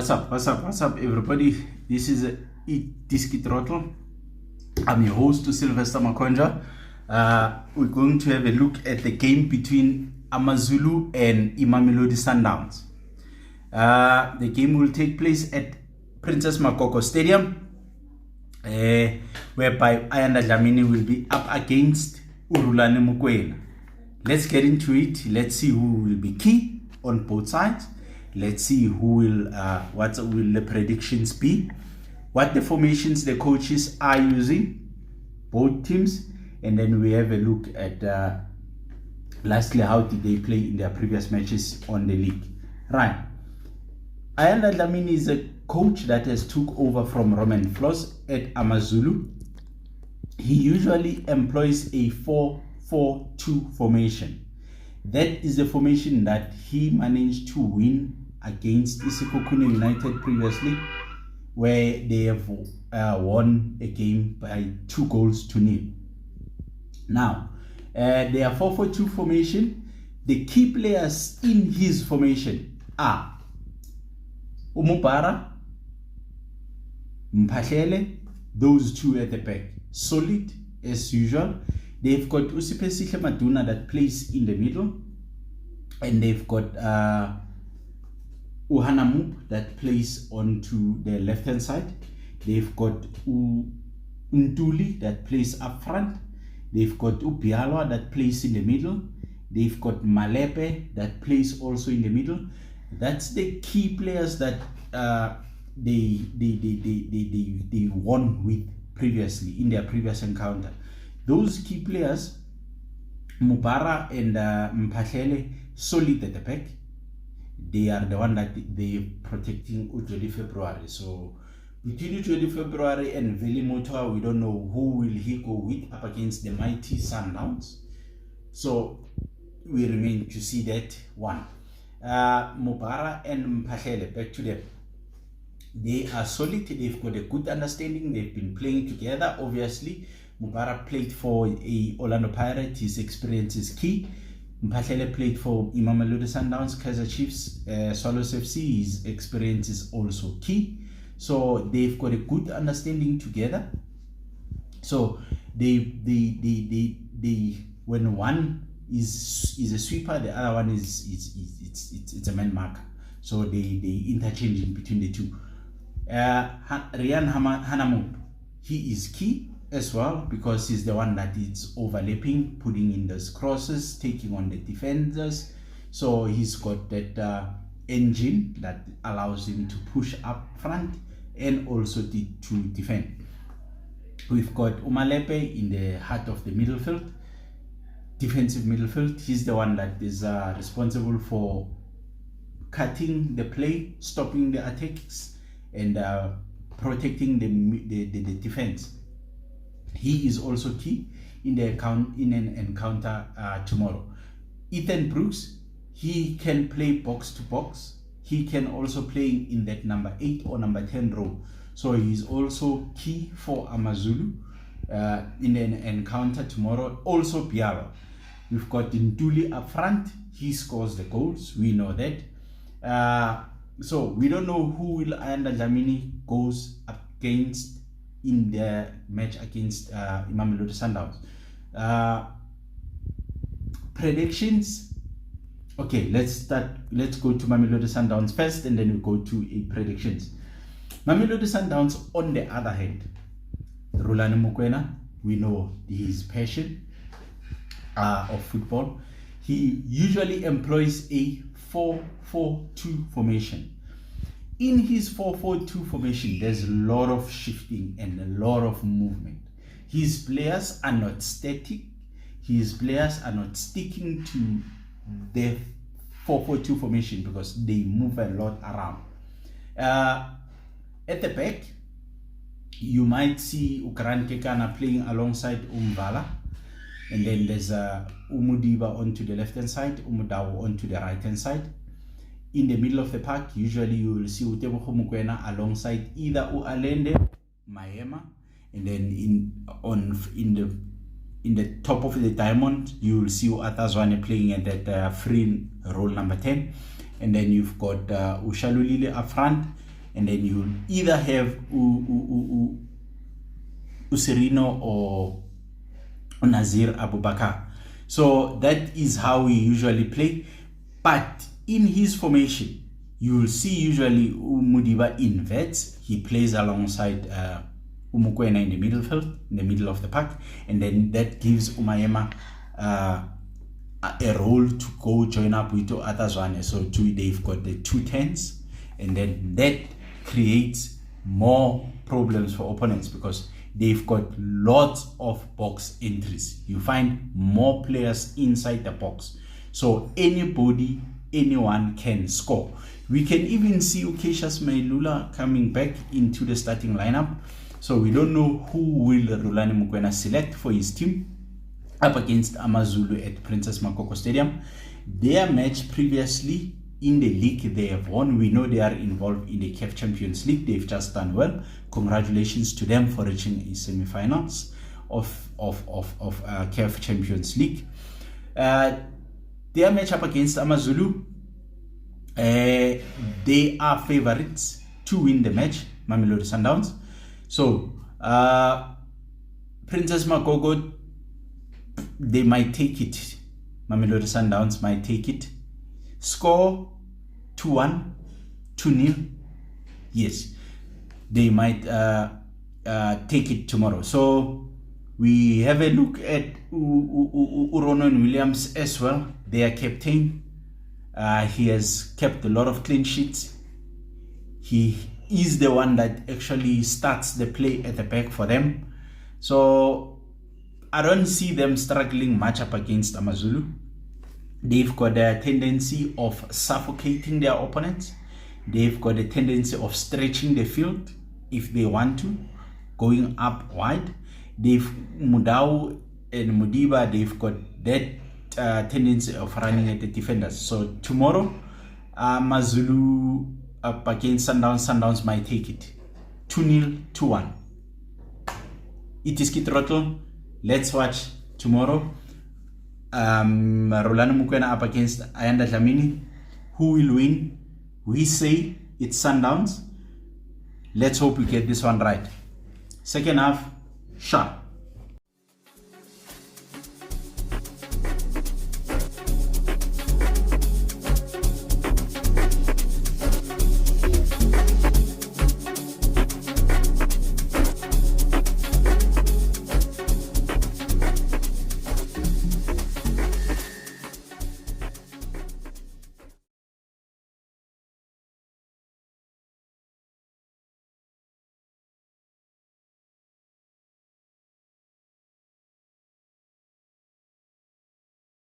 What's up, everybody? This is Diski Throttle. I'm your host, Sylvester Makonja. We're going to have a look at the game between Amazulu and Mamelodi Sundowns. The game will take place at Princess Makoko Stadium, whereby Ayanda Dlamini will be up against Urulane Mokoena. Let's get into it. Let's see who will be key on both sides. Let's see who will, what will the predictions be, what the formations the coaches are using, both teams, and then we have a look at lastly how did they play in their previous matches on the league. Right. Ayanda Dlamini is a coach that has took over from Roman Floss at Amazulu. He usually employs a 4-4-2 formation. That is the formation that he managed to win against Isikokune United previously, where they have won a game by 2-0. Now, their 4-4-2 formation, the key players in his formation are Umubara, Mphahlele, those two at the back, solid as usual. They've got Usipesihle Maduna that plays in the middle, and they've got Uhanamu that plays onto the left hand side. They've got Ntuli that plays up front. They've got Ubialwa that plays in the middle. They've got Malepe that plays also in the middle. That's the key players that they won with previously in their previous encounter. Those key players, Mubara and Mphahlele, solid at the back. They are the one that they're protecting Ujoli February. So between Ujoli February and Veli Motoa, we don't know who will he go with up against the mighty Sundowns. So we remain to see that one. Mubara and Mphahlele, back to them. They are solid. They've got a good understanding. They've been playing together. Obviously, Mubara played for a Orlando Pirates. His experience is key. Mphahlele played for Mamelodi Sundowns, Kaizer Chiefs, Swallows FC. His experience is also key. So they've got a good understanding together. So they when one is a sweeper, the other one it's a man marker. So they interchange in between the two. Rian Hanamu, he is key as well because he's the one that is overlapping, putting in those crosses, taking on the defenders. So he's got that engine that allows him to push up front and also to defend. We've got Umalepe in the heart of the middle field, defensive midfield. He's the one that is responsible for cutting the play, stopping the attacks, and protecting the defense. He is also key in an encounter tomorrow. Ethan Brooks, he can play box to box. He can also play in that number 8 or number 10 role. So he's also key for Amazulu in an encounter tomorrow. Also Biara. We've got Ntuli up front. He scores the goals. We know that. So we don't know who will Ayanda Dlamini goes against in the match against Mamelodi Sundowns. Predictions. Okay, let's go to Mamelodi Sundowns first, and then we go to predictions. Mamelodi Sundowns, on the other hand, Rulane Mokoena, we know his passion of football. He usually employs a 4-4-2 formation. In his 4-4-2 formation, there's a lot of shifting and a lot of movement. His players are not static. His players are not sticking to the 4-4-2 formation because they move a lot around. At the back, you might see Ukran Kekana playing alongside Umbala. And then there's Umudiba onto the left-hand side, Umudawo onto the right-hand side. In the middle of the park, usually you will see Utebogo Mokoena alongside either Ualende, Maema, and then in the top of the diamond, you will see Atazwane playing at that free role number 10. And then you've got Ushalulile up front, and then you'll either have Usirino or Nazir Abubakar. So that is how we usually play. But in his formation, you will see usually Mudiba inverts. He plays alongside Umukwena in the middle field, in the middle of the park, and then that gives Umayema a role to go join up with Atazwane. So they've got the 2 10s, and then that creates more problems for opponents because they've got lots of box entries. You find more players inside the box, so anyone can score. We can even see Ukeshas Mailula coming back into the starting lineup. So we don't know who will Rulani Mukwena select for his team up against Amazulu at Princess Makoko Stadium. Their match previously in the league, they have won. We know they are involved in the CAF Champions League. They've just done well. Congratulations to them for reaching the semi-finals of CAF Champions League. Their match up against Amazulu, they are favorites to win the match, Mamelodi Sundowns. So Princess Makoko, they might take it. Mamelodi Sundowns might take it. Score 2-1, 2-0. Yes, they might take it tomorrow. So we have a look at Uronon Williams as well, their captain. He has kept a lot of clean sheets. He is the one that actually starts the play at the back for them. So I don't see them struggling much up against Amazulu. They've got a tendency of suffocating their opponents. They've got a tendency of stretching the field if they want to, going up wide. Mudau and Mudiba, they've got that tendency of running at the defenders. So tomorrow, Amazulu up against Sundowns. Sundowns might take it 2-0, 2-1. It is Kit Rotle. Let's watch tomorrow. Rolando Mukwena up against Ayanda Dlamini. Who will win? We say it's Sundowns. Let's hope we get this one right. Second half, sharp.